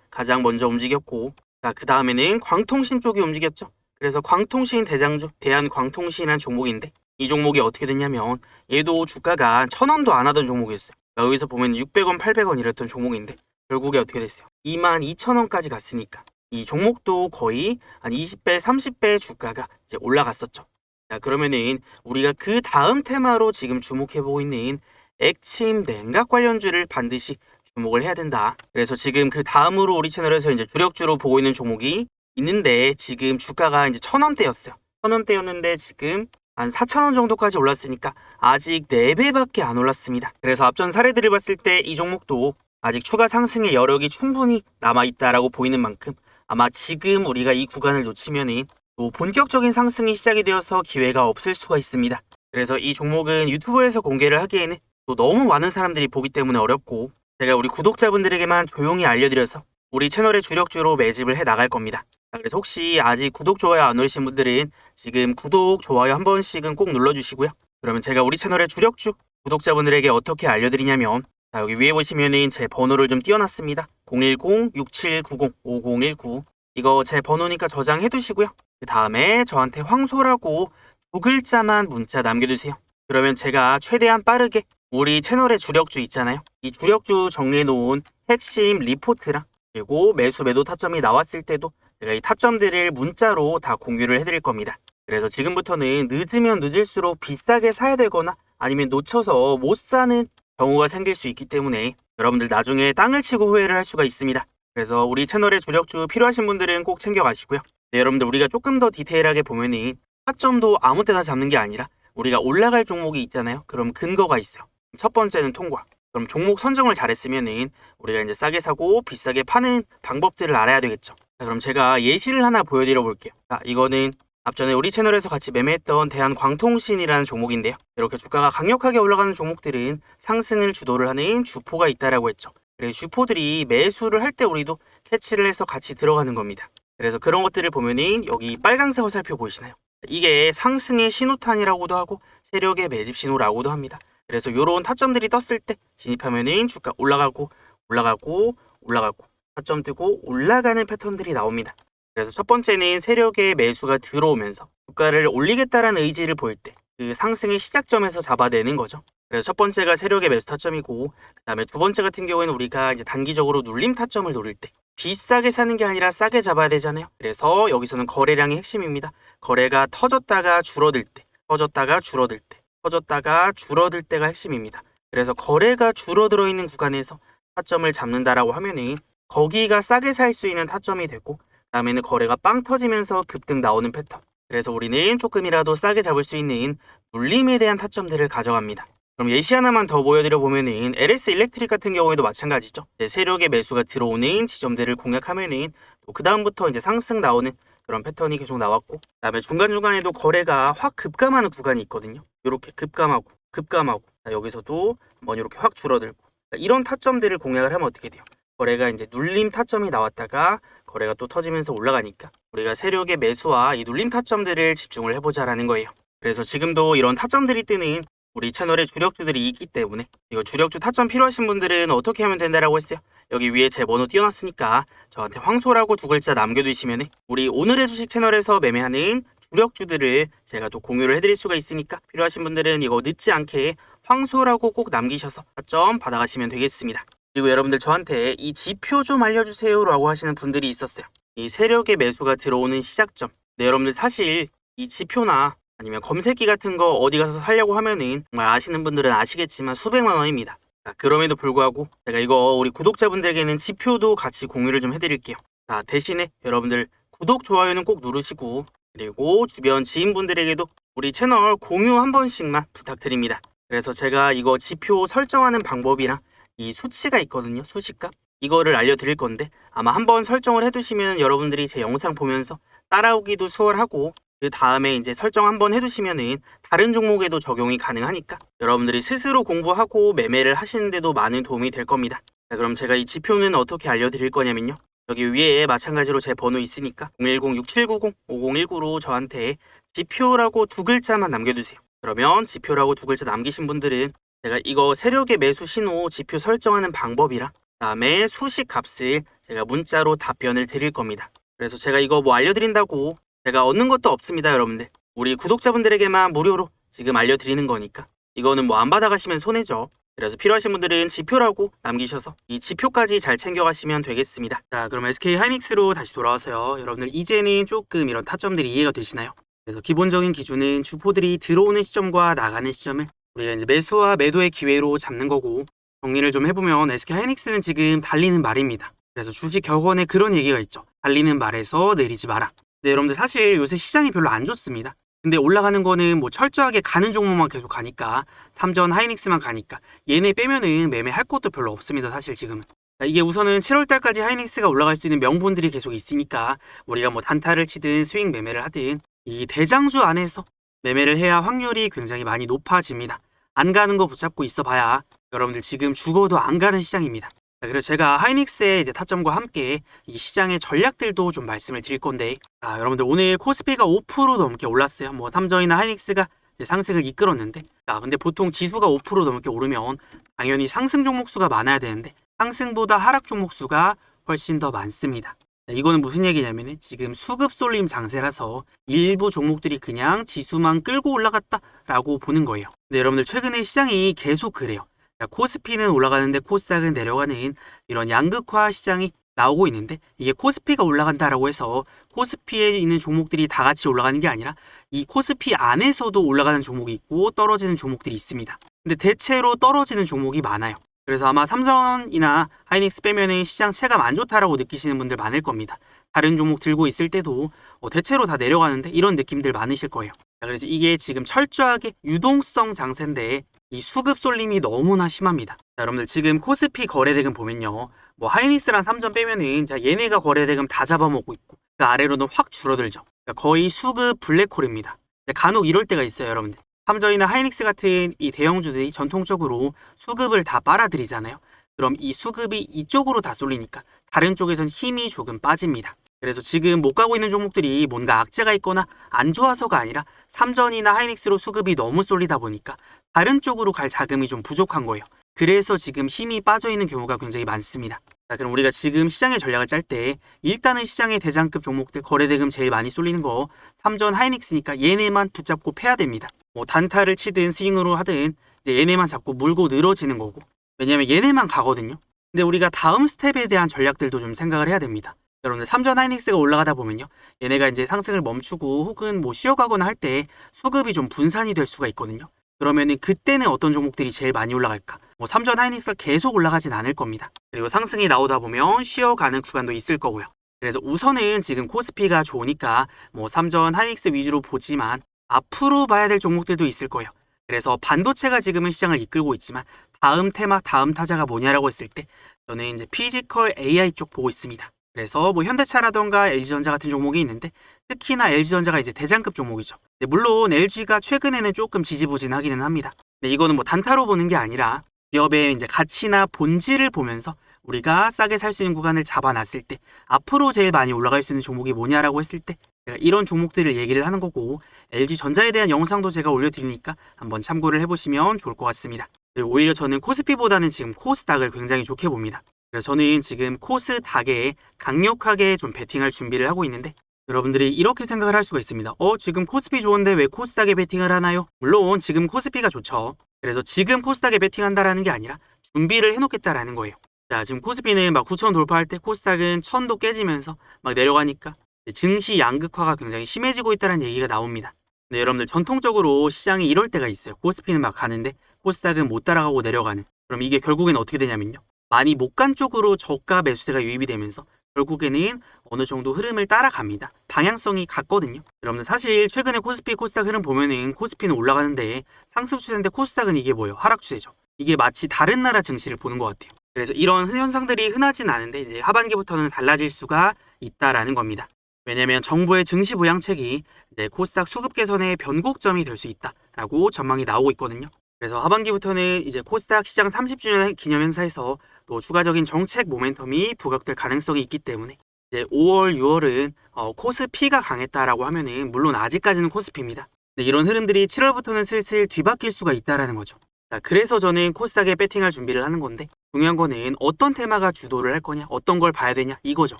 가장 먼저 움직였고, 그 다음에는 광통신 쪽이 움직였죠. 그래서 광통신 대장주, 대한광통신이라는 종목인데, 이 종목이 어떻게 됐냐면 얘도 주가가 1,000원도 안 하던 종목이었어요. 여기서 보면 600원, 800원 이랬던 종목인데 결국에 어떻게 됐어요? 22,000원까지 갔으니까 이 종목도 거의 한 20배, 30배 주가가 이제 올라갔었죠. 자, 그러면은 우리가 그 다음 테마로 지금 주목해보고 있는 액침 냉각 관련주를 반드시 주목을 해야 된다. 그래서 지금 그 다음으로 우리 채널에서 이제 주력주로 보고 있는 종목이 있는데, 지금 주가가 이제 1,000원대였어요. 1,000원대였는데 지금 한 4,000원 정도까지 올랐으니까 아직 4배밖에 안 올랐습니다. 그래서 앞전 사례들을 봤을 때 이 종목도 아직 추가 상승의 여력이 충분히 남아있다라고 보이는 만큼 아마 지금 우리가 이 구간을 놓치면은 또 본격적인 상승이 시작이 되어서 기회가 없을 수가 있습니다. 그래서 이 종목은 유튜브에서 공개를 하기에는 또 너무 많은 사람들이 보기 때문에 어렵고, 제가 우리 구독자분들에게만 조용히 알려드려서 우리 채널의 주력주로 매집을 해 나갈 겁니다. 그래서 혹시 아직 구독, 좋아요 안 누르신 분들은 지금 구독, 좋아요 한 번씩은 꼭 눌러주시고요. 그러면 제가 우리 채널의 주력주 구독자분들에게 어떻게 알려드리냐면, 여기 위에 보시면은 제 번호를 좀 띄워놨습니다. 010-6790-5019. 이거 제 번호니까 저장해 두시고요. 그 다음에 저한테 황소라고 2글자만 문자 남겨주세요. 그러면 제가 최대한 빠르게 우리 채널의 주력주 있잖아요. 이 주력주 정리해 놓은 핵심 리포트랑 그리고 매수 매도 타점이 나왔을 때도 제가 이 타점들을 문자로 다 공유를 해드릴 겁니다. 그래서 지금부터는 늦으면 늦을수록 비싸게 사야 되거나 아니면 놓쳐서 못 사는 경우가 생길 수 있기 때문에 여러분들 나중에 땅을 치고 후회를 할 수가 있습니다. 그래서 우리 채널의 주력주 필요하신 분들은 꼭 챙겨가시고요. 네, 여러분들 우리가 조금 더 디테일하게 보면은 타점도 아무 때나 잡는 게 아니라 우리가 올라갈 종목이 있잖아요. 그럼 근거가 있어요. 첫 번째는 통과. 그럼 종목 선정을 잘했으면은 우리가 이제 싸게 사고 비싸게 파는 방법들을 알아야 되겠죠. 자, 그럼 제가 예시를 하나 보여드려 볼게요. 자, 이거는 앞전에 우리 채널에서 같이 매매했던 대한광통신이라는 종목인데요. 이렇게 주가가 강력하게 올라가는 종목들은 상승을 주도를 하는 주포가 있다라고 했죠. 그래서 주포들이 매수를 할 때 우리도 캐치를 해서 같이 들어가는 겁니다. 그래서 그런 것들을 보면은 여기 빨간색 화살표 보이시나요? 이게 상승의 신호탄이라고도 하고 세력의 매집 신호라고도 합니다. 그래서 이런 타점들이 떴을 때 진입하면은 주가 올라가고 올라가고 올라가고 타점 뜨고 올라가는 패턴들이 나옵니다. 그래서 첫 번째는 세력의 매수가 들어오면서 주가를 올리겠다라는 의지를 보일 때 그 상승의 시작점에서 잡아내는 거죠. 그래서 첫 번째가 세력의 매수 타점이고 그 다음에 두 번째 같은 경우에는 우리가 이제 단기적으로 눌림 타점을 노릴 때 비싸게 사는 게 아니라 싸게 잡아야 되잖아요. 그래서 여기서는 거래량이 핵심입니다. 거래가 터졌다가 줄어들 때, 터졌다가 줄어들 때, 터졌다가 줄어들 때가 핵심입니다. 그래서 거래가 줄어들어 있는 구간에서 타점을 잡는다라고 하면은 거기가 싸게 살 수 있는 타점이 되고 다음에는 거래가 빵 터지면서 급등 나오는 패턴. 그래서 우리는 조금이라도 싸게 잡을 수 있는 눌림에 대한 타점들을 가져갑니다. 그럼 예시 하나만 더 보여드려 보면은 LS 일렉트릭 같은 경우에도 마찬가지죠. 세력의 매수가 들어오는 지점들을 공략하면은 또 그 다음부터 이제 상승 나오는 그런 패턴이 계속 나왔고, 그다음에 중간중간에도 거래가 확 급감하는 구간이 있거든요. 이렇게 급감하고 급감하고 여기서도 한번 이렇게 확 줄어들고 이런 타점들을 공략을 하면 어떻게 돼요? 거래가 이제 눌림 타점이 나왔다가 거래가 또 터지면서 올라가니까 우리가 세력의 매수와 이 눌림 타점들을 집중을 해보자라는 거예요. 그래서 지금도 이런 타점들이 뜨는 우리 채널에 주력주들이 있기 때문에 이거 주력주 타점 필요하신 분들은 어떻게 하면 된다라고 했어요? 여기 위에 제 번호 띄워놨으니까 저한테 황소라고 두 글자 남겨두시면 우리 오늘의 주식 채널에서 매매하는 주력주들을 제가 또 공유를 해드릴 수가 있으니까 필요하신 분들은 이거 늦지 않게 황소라고 꼭 남기셔서 타점 받아가시면 되겠습니다. 그리고 여러분들 저한테 이 지표 좀 알려주세요 라고 하시는 분들이 있었어요. 이 세력의 매수가 들어오는 시작점. 네, 여러분들 사실 이 지표나 아니면 검색기 같은 거 어디 가서 사려고 하면은 정말 아시는 분들은 아시겠지만 수백만 원입니다. 자, 그럼에도 불구하고 제가 이거 우리 구독자분들에게는 지표도 같이 공유를 좀 해드릴게요. 자, 대신에 여러분들 구독, 좋아요는 꼭 누르시고 그리고 주변 지인분들에게도 우리 채널 공유 한 번씩만 부탁드립니다. 그래서 제가 이거 지표 설정하는 방법이랑 이 수치가 있거든요. 수식값. 이거를 알려드릴 건데 아마 한번 설정을 해두시면 여러분들이 제 영상 보면서 따라오기도 수월하고 그 다음에 이제 설정 한번 해두시면은 다른 종목에도 적용이 가능하니까 여러분들이 스스로 공부하고 매매를 하시는데도 많은 도움이 될 겁니다. 자, 그럼 제가 이 지표는 어떻게 알려드릴 거냐면요. 여기 위에 마찬가지로 제 번호 있으니까 010-6790-5019로 저한테 지표라고 두 글자만 남겨두세요. 그러면 지표라고 두 글자 남기신 분들은 제가 이거 세력의 매수 신호 지표 설정하는 방법이랑 그다음에 수식 값을 제가 문자로 답변을 드릴 겁니다. 그래서 제가 이거 뭐 알려드린다고 제가 얻는 것도 없습니다, 여러분들. 우리 구독자분들에게만 무료로 지금 알려드리는 거니까 이거는 뭐 안 받아가시면 손해죠. 그래서 필요하신 분들은 지표라고 남기셔서 이 지표까지 잘 챙겨가시면 되겠습니다. 자, 그럼 SK 하이닉스로 다시 돌아와서요. 여러분들 이제는 조금 이런 타점들이 이해가 되시나요? 그래서 기본적인 기준은 주포들이 들어오는 시점과 나가는 시점을 우리가 이제 매수와 매도의 기회로 잡는 거고, 정리를 좀 해보면 SK 하이닉스는 지금 달리는 말입니다. 그래서 주식 격언에 그런 얘기가 있죠. 달리는 말에서 내리지 마라. 근데 여러분들 사실 요새 시장이 별로 안 좋습니다. 근데 올라가는 거는 뭐 철저하게 가는 종목만 계속 가니까, 삼전 하이닉스만 가니까 얘네 빼면은 매매할 것도 별로 없습니다. 사실 지금은. 이게 우선은 7월달까지 하이닉스가 올라갈 수 있는 명분들이 계속 있으니까 우리가 뭐 단타를 치든 스윙 매매를 하든 이 대장주 안에서 매매를 해야 확률이 굉장히 많이 높아집니다. 안 가는 거 붙잡고 있어 봐야 여러분들 지금 죽어도 안 가는 시장입니다. 자, 그래서 제가 하이닉스의 이제 타점과 함께 이 시장의 전략들도 좀 말씀을 드릴 건데, 여러분들 오늘 코스피가 5% 넘게 올랐어요. 뭐 삼전이나 하이닉스가 이제 상승을 이끌었는데, 근데 보통 지수가 5% 넘게 오르면 당연히 상승 종목 수가 많아야 되는데 상승보다 하락 종목 수가 훨씬 더 많습니다. 이거는 무슨 얘기냐면 지금 수급 쏠림 장세라서 일부 종목들이 그냥 지수만 끌고 올라갔다라고 보는 거예요. 근데 여러분들 최근에 시장이 계속 그래요. 코스피는 올라가는데 코스닥은 내려가는 이런 양극화 시장이 나오고 있는데 이게 코스피가 올라간다라고 해서 코스피에 있는 종목들이 다 같이 올라가는 게 아니라 이 코스피 안에서도 올라가는 종목이 있고 떨어지는 종목들이 있습니다. 근데 대체로 떨어지는 종목이 많아요. 그래서 아마 삼성이나 하이닉스 빼면은 시장 체감 안 좋다라고 느끼시는 분들 많을 겁니다. 다른 종목 들고 있을 때도 대체로 다 내려가는데 이런 느낌들 많으실 거예요. 자, 그래서 이게 지금 철저하게 유동성 장세인데 이 수급 쏠림이 너무나 심합니다. 자, 여러분들 지금 코스피 거래대금 보면요. 뭐 하이닉스랑 삼전 빼면은 자, 얘네가 거래대금 다 잡아먹고 있고 그 아래로는 확 줄어들죠. 그러니까 거의 수급 블랙홀입니다. 간혹 이럴 때가 있어요, 여러분들. 삼전이나 하이닉스 같은 이 대형주들이 전통적으로 수급을 다 빨아들이잖아요. 그럼 이 수급이 이쪽으로 다 쏠리니까 다른 쪽에선 힘이 조금 빠집니다. 그래서 지금 못 가고 있는 종목들이 뭔가 악재가 있거나 안 좋아서가 아니라 삼전이나 하이닉스로 수급이 너무 쏠리다 보니까 다른 쪽으로 갈 자금이 좀 부족한 거예요. 그래서 지금 힘이 빠져 있는 경우가 굉장히 많습니다. 자, 그럼 우리가 지금 시장의 전략을 짤 때 일단은 시장의 대장급 종목들 거래대금 제일 많이 쏠리는 거 삼전 하이닉스니까 얘네만 붙잡고 패야 됩니다. 뭐 단타를 치든 스윙으로 하든 이제 얘네만 잡고 물고 늘어지는 거고, 왜냐면 얘네만 가거든요. 근데 우리가 다음 스텝에 대한 전략들도 좀 생각을 해야 됩니다. 여러분들 삼전 하이닉스가 올라가다 보면요, 얘네가 이제 상승을 멈추고 혹은 뭐 쉬어가거나 할 때 수급이 좀 분산이 될 수가 있거든요. 그러면은 그때는 어떤 종목들이 제일 많이 올라갈까? 뭐 삼전 하이닉스가 계속 올라가진 않을 겁니다. 그리고 상승이 나오다 보면 쉬어가는 구간도 있을 거고요. 그래서 우선은 지금 코스피가 좋으니까 뭐 삼전 하이닉스 위주로 보지만 앞으로 봐야 될 종목들도 있을 거예요. 그래서 반도체가 지금은 시장을 이끌고 있지만 다음 테마, 다음 타자가 뭐냐라고 했을 때 저는 이제 피지컬 AI 쪽 보고 있습니다. 그래서 뭐 현대차라던가 LG전자 같은 종목이 있는데 특히나 LG전자가 이제 대장급 종목이죠. 물론 LG가 최근에는 조금 지지부진하기는 합니다. 근데 이거는 뭐 단타로 보는 게 아니라 기업의 이제 가치나 본질을 보면서 우리가 싸게 살 수 있는 구간을 잡아놨을 때 앞으로 제일 많이 올라갈 수 있는 종목이 뭐냐라고 했을 때 제가 이런 종목들을 얘기를 하는 거고, LG전자에 대한 영상도 제가 올려드리니까 한번 참고를 해보시면 좋을 것 같습니다. 오히려 저는 코스피보다는 지금 코스닥을 굉장히 좋게 봅니다. 그래서 저는 지금 코스닥에 강력하게 좀 베팅할 준비를 하고 있는데, 여러분들이 이렇게 생각을 할 수가 있습니다. 지금 코스피 좋은데 왜 코스닥에 베팅을 하나요? 물론 지금 코스피가 좋죠. 그래서 지금 코스닥에 베팅한다라는 게 아니라 준비를 해놓겠다라는 거예요. 자, 지금 코스피는 막 9,000 돌파할 때 코스닥은 1,000도 깨지면서 막 내려가니까 증시 양극화가 굉장히 심해지고 있다는 얘기가 나옵니다. 근데 여러분들 전통적으로 시장이 이럴 때가 있어요. 코스피는 막 가는데 코스닥은 못 따라가고 내려가는. 그럼 이게 결국엔 어떻게 되냐면요, 많이 못 간 쪽으로 저가 매수세가 유입이 되면서 결국에는 어느 정도 흐름을 따라갑니다. 방향성이 같거든요. 여러분들 사실 최근에 코스피, 코스닥 흐름 보면은 코스피는 올라가는데 상승 추세인데 코스닥은 이게 뭐예요? 하락 추세죠. 이게 마치 다른 나라 증시를 보는 것 같아요. 그래서 이런 현상들이 흔하진 않은데 이제 하반기부터는 달라질 수가 있다라는 겁니다. 왜냐면 정부의 증시 부양책이 이제 코스닥 수급 개선의 변곡점이 될 수 있다라고 전망이 나오고 있거든요. 그래서 하반기부터는 이제 코스닥 시장 30주년 기념 행사에서 또 추가적인 정책 모멘텀이 부각될 가능성이 있기 때문에 이제 5월, 6월은 코스피가 강했다라고 하면은 물론 아직까지는 코스피입니다. 근데 이런 흐름들이 7월부터는 슬슬 뒤바뀔 수가 있다라는 거죠. 자, 그래서 저는 코스닥에 배팅할 준비를 하는 건데 중요한 거는 어떤 테마가 주도를 할 거냐, 어떤 걸 봐야 되냐 이거죠.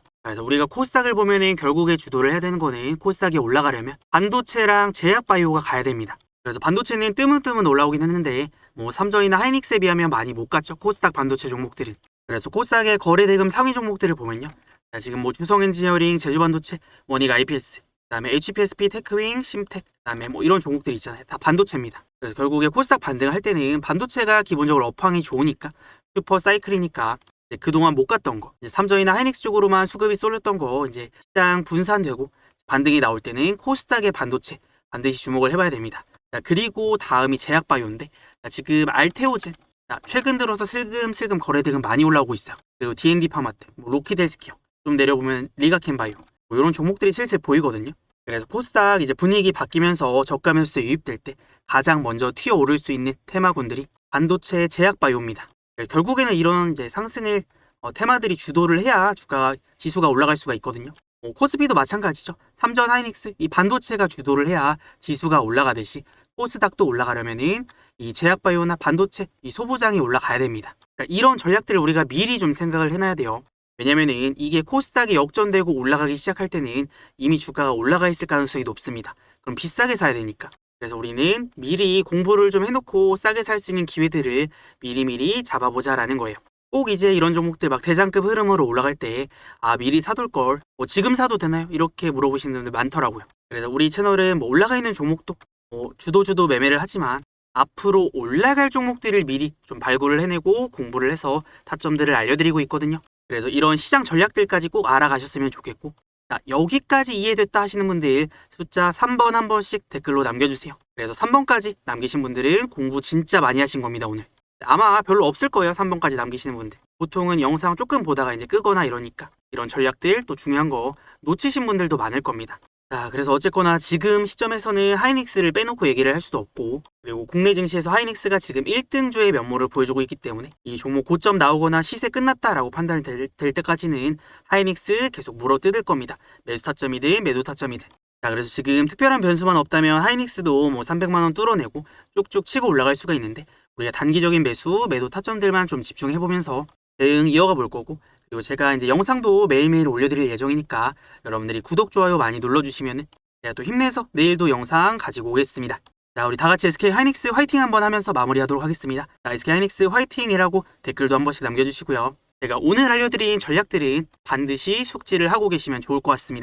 그래서 우리가 코스닥을 보면은 결국에 주도를 해야 되는 거는 코스닥이 올라가려면 반도체랑 제약바이오가 가야 됩니다. 그래서 반도체는 뜨문뜨문 올라오긴 했는데 뭐 삼전이나 하이닉스에 비하면 많이 못 갔죠, 코스닥 반도체 종목들은. 그래서 코스닥의 거래대금 상위 종목들을 보면요, 자, 지금 뭐 주성엔지니어링, 제주반도체, 원익 IPS, 그다음에 HPSP, 테크윙, 심텍, 그다음에 뭐 이런 종목들 있잖아요. 다 반도체입니다. 그래서 결국에 코스닥 반등을 할 때는 반도체가 기본적으로 업황이 좋으니까, 슈퍼 사이클이니까 이제 그동안 못 갔던 거, 이제 삼전이나 하이닉스 쪽으로만 수급이 쏠렸던 거 이제 시장 분산되고 반등이 나올 때는 코스닥의 반도체 반드시 주목을 해봐야 됩니다. 자, 그리고 다음이 제약바이오인데, 자, 지금 알테오젠, 자, 최근 들어서 슬금슬금 거래대금 많이 올라오고 있어요. 그리고 D&D 파마트, 뭐 로키드 헬스케어, 좀 내려보면 리가켄바이오, 뭐 이런 종목들이 슬슬 보이거든요. 그래서 코스닥 이제 분위기 바뀌면서 저가 매수세 유입될 때 가장 먼저 튀어오를 수 있는 테마군들이 반도체, 제약바이오입니다. 결국에는 이런 이제 상승을 테마들이 주도를 해야 지수가 올라갈 수가 있거든요. 코스피도 마찬가지죠. 삼전 하이닉스, 이 반도체가 주도를 해야 지수가 올라가듯이 코스닥도 올라가려면은 이 제약바이오나 반도체, 이 소부장이 올라가야 됩니다. 그러니까 이런 전략들을 우리가 미리 좀 생각을 해놔야 돼요. 왜냐면은 이게 코스닥이 역전되고 올라가기 시작할 때는 이미 주가가 올라가 있을 가능성이 높습니다. 그럼 비싸게 사야 되니까. 그래서 우리는 미리 공부를 좀 해놓고 싸게 살 수 있는 기회들을 미리미리 잡아보자라는 거예요. 꼭 이제 이런 종목들 막 대장급 흐름으로 올라갈 때 미리 사둘 걸 지금 사도 되나요? 이렇게 물어보시는 분들 많더라고요. 그래서 우리 채널은 뭐 올라가 있는 종목도 주도주도 매매를 하지만 앞으로 올라갈 종목들을 미리 좀 발굴을 해내고 공부를 해서 타점들을 알려드리고 있거든요. 그래서 이런 시장 전략들까지 꼭 알아가셨으면 좋겠고, 자, 여기까지 이해됐다 하시는 분들 숫자 3번 한 번씩 댓글로 남겨주세요. 그래서 3번까지 남기신 분들은 공부 진짜 많이 하신 겁니다, 오늘. 아마 별로 없을 거예요, 3번까지 남기시는 분들. 보통은 영상 조금 보다가 이제 끄거나 이러니까 이런 전략들 또 중요한 거 놓치신 분들도 많을 겁니다. 자, 그래서 어쨌거나 지금 시점에서는 하이닉스를 빼놓고 얘기를 할 수도 없고, 그리고 국내 증시에서 하이닉스가 지금 1등주의 면모를 보여주고 있기 때문에 이 종목 고점 나오거나 시세 끝났다라고 판단될 때까지는 하이닉스 계속 물어뜯을 겁니다. 매수 타점이든 매도 타점이든. 자, 그래서 지금 특별한 변수만 없다면 하이닉스도 뭐 300만 원 뚫어내고 쭉쭉 치고 올라갈 수가 있는데, 우리가 단기적인 매수, 매도 타점들만 좀 집중해보면서 대응 이어가 볼 거고, 그리고 제가 이제 영상도 매일매일 올려드릴 예정이니까 여러분들이 구독, 좋아요 많이 눌러주시면 제가 또 힘내서 내일도 영상 가지고 오겠습니다. 자, 우리 다 같이 SK 하이닉스 화이팅 한번 하면서 마무리하도록 하겠습니다. 자, SK 하이닉스 화이팅이라고 댓글도 한 번씩 남겨주시고요. 제가 오늘 알려드린 전략들은 반드시 숙지를 하고 계시면 좋을 것 같습니다.